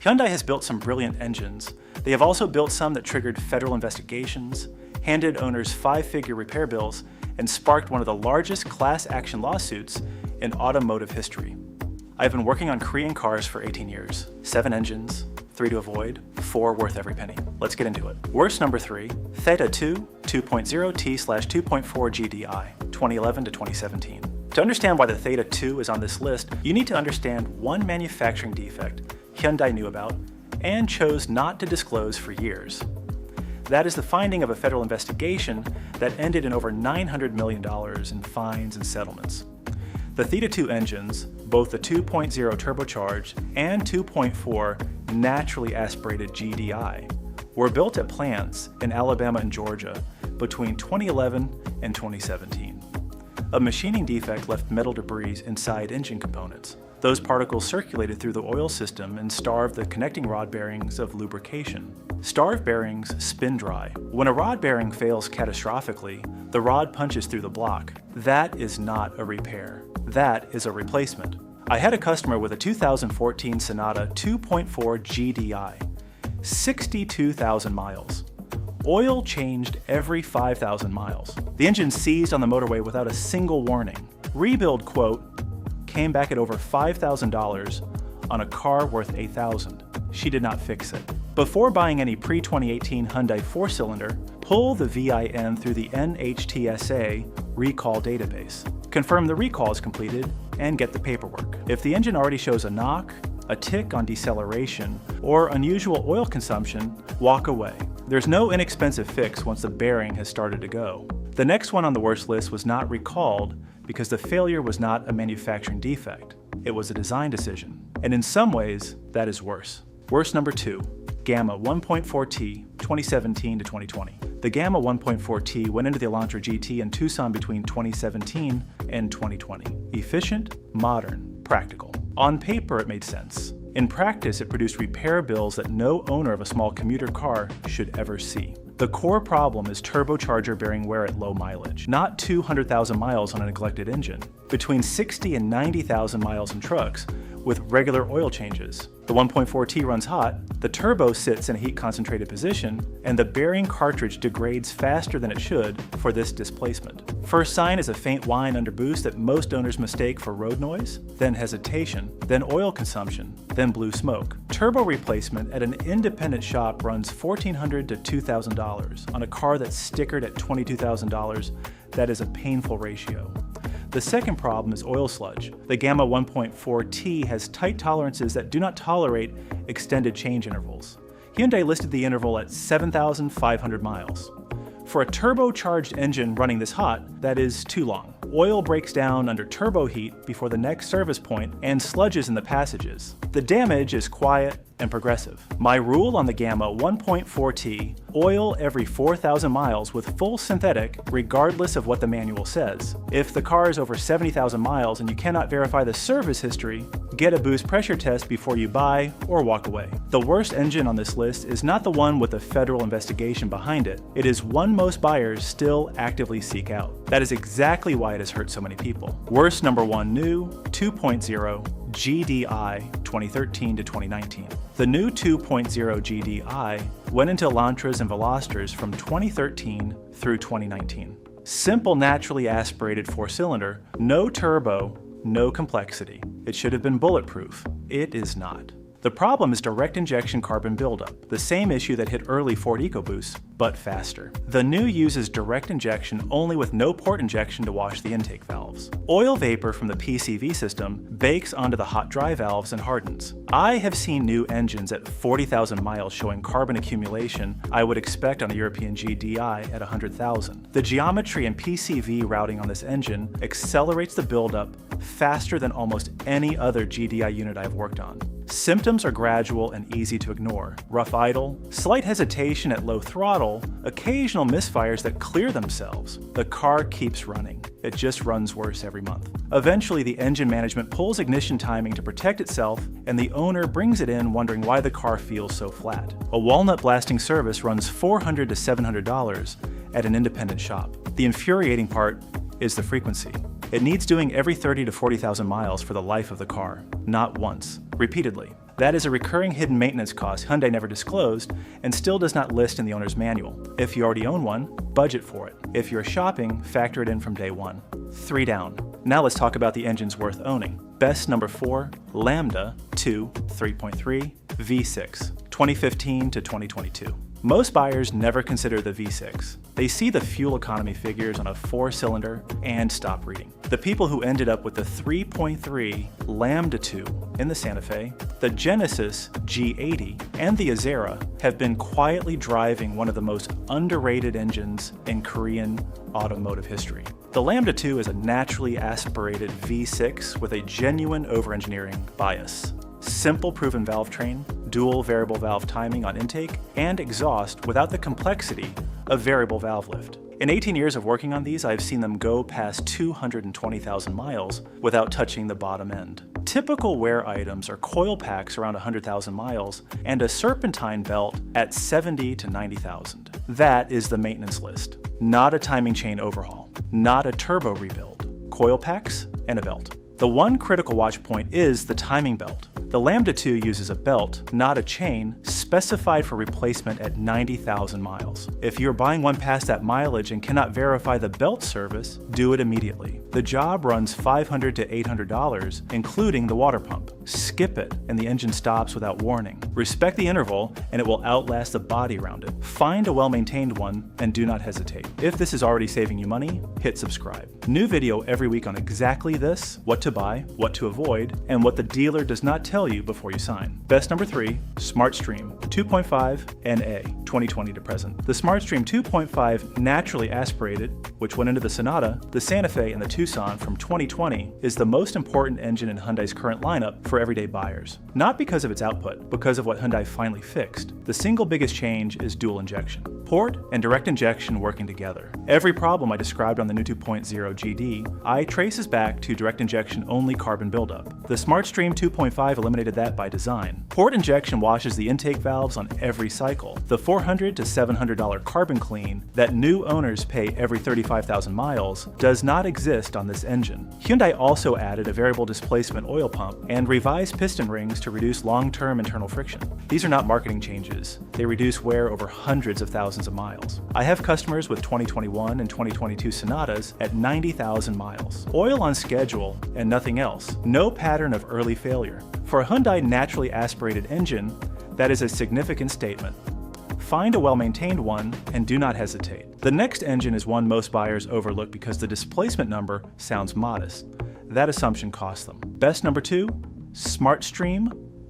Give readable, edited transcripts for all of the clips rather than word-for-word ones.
Hyundai has built some brilliant engines. They have also built some that triggered federal investigations, handed owners 5-figure repair bills, and sparked one of the largest class action lawsuits in automotive history. I've been working on Korean cars for 18 years. 7 engines, 3 to avoid, 4 worth every penny. Let's get into it. Worst number 3, Theta II 2.0T/2.4 GDI, 2011 to 2017. To understand why the Theta II is on this list, you need to understand one manufacturing defect Hyundai knew about and chose not to disclose for years. That is the finding of a federal investigation that ended in over $900 million in fines and settlements. The Theta II engines, both the 2.0 turbocharged and 2.4 naturally aspirated GDI, were built at plants in Alabama and Georgia between 2011 and 2017. A machining defect left metal debris inside engine components. Those particles circulated through the oil system and starved the connecting rod bearings of lubrication. Starved bearings spin dry. When a rod bearing fails catastrophically, the rod punches through the block. That is not a repair. That is a replacement. I had a customer with a 2014 Sonata 2.4 GDI, 62,000 miles. Oil changed every 5,000 miles. The engine seized on the motorway without a single warning. Rebuild quote came back at over $5,000 on a car worth $8,000. She did not fix it. Before buying any pre-2018 Hyundai 4-cylinder, pull the VIN through the NHTSA recall database. Confirm the recall is completed and get the paperwork. If the engine already shows a knock, a tick on deceleration, or unusual oil consumption, walk away. There's no inexpensive fix once the bearing has started to go. The next one on the worst list was not recalled because the failure was not a manufacturing defect. It was a design decision. And in some ways, that is worse. Worst number 2, Gamma 1.4T 2017 to 2020. The Gamma 1.4T went into the Elantra GT in Tucson between 2017 and 2020. Efficient, modern, practical. On paper, it made sense. In practice, it produced repair bills that no owner of a small commuter car should ever see. The core problem is turbocharger bearing wear at low mileage, not 200,000 miles on a neglected engine. Between 60 and 90,000 miles in trucks with regular oil changes. The 1.4T runs hot, the turbo sits in a heat-concentrated position, and the bearing cartridge degrades faster than it should for this displacement. First sign is a faint whine under boost that most owners mistake for road noise, then hesitation, then oil consumption, then blue smoke. Turbo replacement at an independent shop runs $1,400 to $2,000 on a car that's stickered at $22,000. That is a painful ratio. The second problem is oil sludge. The Gamma 1.4T has tight tolerances that do not tolerate extended change intervals. Hyundai listed the interval at 7,500 miles. For a turbocharged engine running this hot, that is too long. Oil breaks down under turbo heat before the next service point and sludges in the passages. The damage is quiet and progressive. My rule on the Gamma 1.4T, oil every 4,000 miles with full synthetic regardless of what the manual says. If the car is over 70,000 miles and you cannot verify the service history, get a boost pressure test before you buy or walk away. The worst engine on this list is not the one with a federal investigation behind it. It is one most buyers still actively seek out. That is exactly why it has hurt so many people. Worst number 1 new 2.0 GDI 2013 to 2019. The new 2.0 GDI went into Elantras and Velosters from 2013 through 2019. Simple naturally aspirated 4-cylinder, no turbo, no complexity. It should have been bulletproof. It is not. The problem is direct injection carbon buildup, the same issue that hit early Ford EcoBoost, but faster. The new uses direct injection only with no port injection to wash the intake valves. Oil vapor from the PCV system bakes onto the hot-dry valves and hardens. I have seen new engines at 40,000 miles showing carbon accumulation I would expect on a European GDI at 100,000. The geometry and PCV routing on this engine accelerates the buildup faster than almost any other GDI unit I've worked on. Symptoms are gradual and easy to ignore. Rough idle, slight hesitation at low throttle, occasional misfires that clear themselves. The car keeps running. It just runs worse every month. Eventually, the engine management pulls ignition timing to protect itself, and the owner brings it in wondering why the car feels so flat. A walnut blasting service runs $400 to $700 at an independent shop. The infuriating part is the frequency. It needs doing every 30 to 40,000 miles for the life of the car, not once, repeatedly. That is a recurring hidden maintenance cost Hyundai never disclosed and still does not list in the owner's manual. If you already own one, budget for it. If you're shopping, factor it in from day one. 3 down. Now let's talk about the engines worth owning. Best number 4, Lambda II 3.3 V6, 2015 to 2022. Most buyers never consider the V6. They see the fuel economy figures on a 4-cylinder and stop reading. The people who ended up with the 3.3 Lambda II in the Santa Fe, the Genesis G80, and the Azera have been quietly driving one of the most underrated engines in Korean automotive history. The Lambda II is a naturally aspirated V6 with a genuine over-engineering bias. Simple proven valve train, dual variable valve timing on intake, and exhaust without the complexity of variable valve lift. In 18 years of working on these, I've seen them go past 220,000 miles without touching the bottom end. Typical wear items are coil packs around 100,000 miles and a serpentine belt at 70 to 90,000. That is the maintenance list. Not a timing chain overhaul, not a turbo rebuild, coil packs and a belt. The one critical watch point is the timing belt. The Lambda II uses a belt, not a chain, specified for replacement at 90,000 miles. If you're buying one past that mileage and cannot verify the belt service, do it immediately. The job runs $500 to $800, including the water pump. Skip it and the engine stops without warning. Respect the interval and it will outlast the body around it. Find a well-maintained one and do not hesitate. If this is already saving you money, hit subscribe. New video every week on exactly this, what to buy, what to avoid, and what the dealer does not tell you before you sign. Best number 3, SmartStream 2.5 NA, 2020 to present. The SmartStream 2.5 naturally aspirated, which went into the Sonata, the Santa Fe, and the Tucson from 2020, is the most important engine in Hyundai's current lineup for everyday buyers. Not because of its output, because of what Hyundai finally fixed. The single biggest change is dual injection. Port and direct injection working together. Every problem I described on the new 2.0 GDI traces back to direct injection only carbon buildup. The SmartStream 2.5 eliminated that by design. Port injection washes the intake valves on every cycle. The $400 to $700 carbon clean that new owners pay every 35,000 miles does not exist on this engine. Hyundai also added a variable displacement oil pump and revised piston rings to reduce long-term internal friction. These are not marketing changes. They reduce wear over hundreds of thousands of miles. I have customers with 2021 and 2022 Sonatas at 90,000 miles. Oil on schedule and nothing else. No pattern of early failure. For a Hyundai naturally aspirated engine, that is a significant statement. Find a well-maintained one and do not hesitate. The next engine is one most buyers overlook because the displacement number sounds modest. That assumption costs them. Best number 2, SmartStream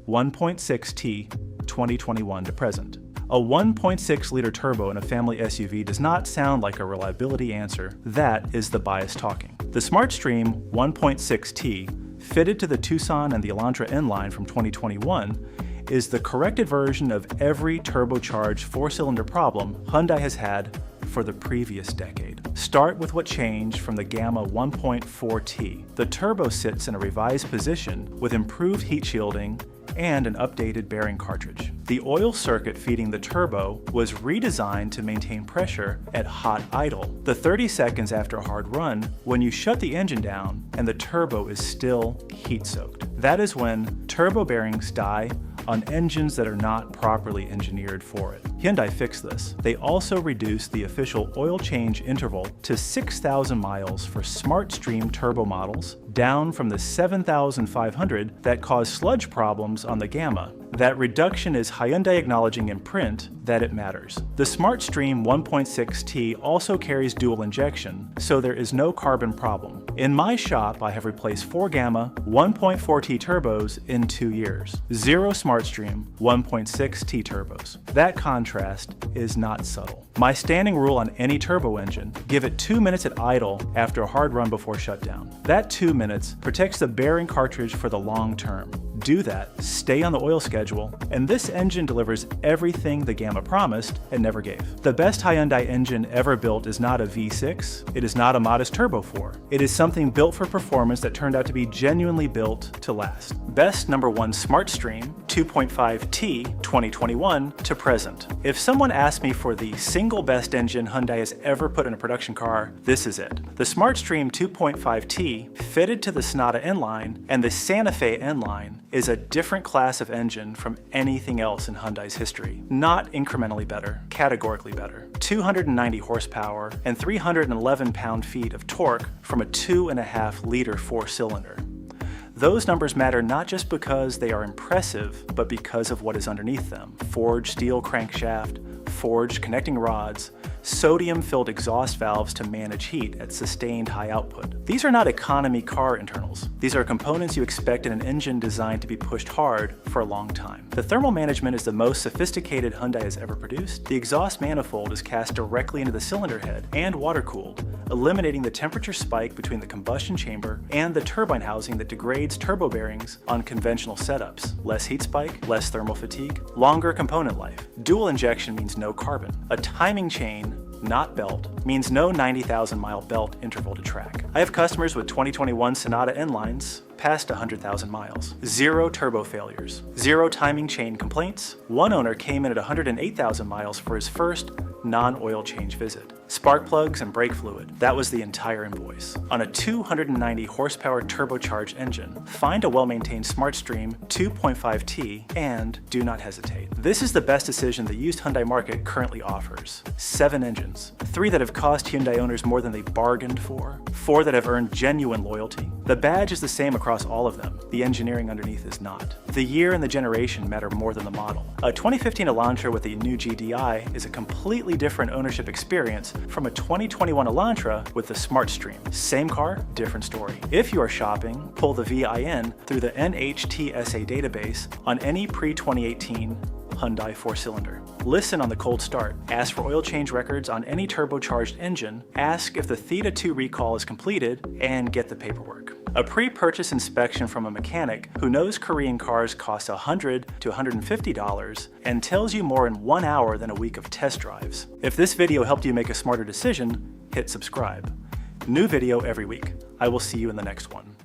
1.6T 2021 to present. A 1.6-liter turbo in a family SUV does not sound like a reliability answer. That is the bias talking. The SmartStream 1.6T, fitted to the Tucson and the Elantra N-Line from 2021, is the corrected version of every turbocharged 4-cylinder problem Hyundai has had for the previous decade. Start with what changed from the Gamma 1.4T. The turbo sits in a revised position with improved heat shielding and an updated bearing cartridge. The oil circuit feeding the turbo was redesigned to maintain pressure at hot idle, the 30 seconds after a hard run when you shut the engine down and the turbo is still heat-soaked. That is when turbo bearings die on engines that are not properly engineered for it. Hyundai fixed this. They also reduced the official oil change interval to 6,000 miles for SmartStream turbo models, down from the 7,500 that caused sludge problems on the Gamma. That reduction is Hyundai acknowledging in print that it matters. The SmartStream 1.6T also carries dual injection, so there is no carbon problem. In my shop, I have replaced 4 Gamma 1.4T turbos in 2 years. 0 SmartStream 1.6T turbos. That contrast is not subtle. My standing rule on any turbo engine, give it 2 minutes at idle after a hard run before shutdown. That 2 minutes protects the bearing cartridge for the long term. Do that, stay on the oil schedule, and this engine delivers everything the Gamma promised and never gave. The best Hyundai engine ever built is not a V6, it is not a modest Turbo 4. It is something built for performance that turned out to be genuinely built to last. Best number 1 SmartStream 2.5T 2021 to present. If someone asked me for the single best engine Hyundai has ever put in a production car, this is it. The SmartStream 2.5T, fitted to the Sonata N-Line and the Santa Fe N-Line, is a different class of engine from anything else in Hyundai's history. Not incrementally better, categorically better. 290 horsepower and 311 pound-feet of torque from a 2.5-liter four-cylinder. Those numbers matter not just because they are impressive, but because of what is underneath them. Forged steel crankshaft, forged connecting rods, sodium-filled exhaust valves to manage heat at sustained high output. These are not economy car internals. These are components you expect in an engine designed to be pushed hard for a long time. The thermal management is the most sophisticated Hyundai has ever produced. The exhaust manifold is cast directly into the cylinder head and water-cooled, eliminating the temperature spike between the combustion chamber and the turbine housing that degrades turbo bearings on conventional setups. Less heat spike, less thermal fatigue, longer component life. Dual injection means no carbon. A timing chain, not belt, means no 90,000 mile belt interval to track. I have customers with 2021 Sonata N-Lines past 100,000 miles. 0 turbo failures. 0 timing chain complaints. One owner came in at 108,000 miles for his first non-oil change visit. Spark plugs and brake fluid. That was the entire invoice. On a 290 horsepower turbocharged engine, find a well-maintained SmartStream 2.5T and do not hesitate. This is the best decision the used Hyundai market currently offers. 7 engines. 3 that have cost Hyundai owners more than they bargained for. 4 that have earned genuine loyalty. The badge is the same across all of them. The engineering underneath is not. The year and the generation matter more than the model. A 2015 Elantra with the new GDI is a completely different ownership experience from a 2021 Elantra with the SmartStream. Same car, different story. If you are shopping, pull the VIN through the NHTSA database on any pre-2018 Hyundai 4-cylinder. Listen on the cold start. Ask for oil change records on any turbocharged engine. Ask if the Theta II recall is completed and get the paperwork. A pre-purchase inspection from a mechanic who knows Korean cars cost $100 to $150 and tells you more in 1 hour than a week of test drives. If this video helped you make a smarter decision, hit subscribe. New video every week. I will see you in the next one.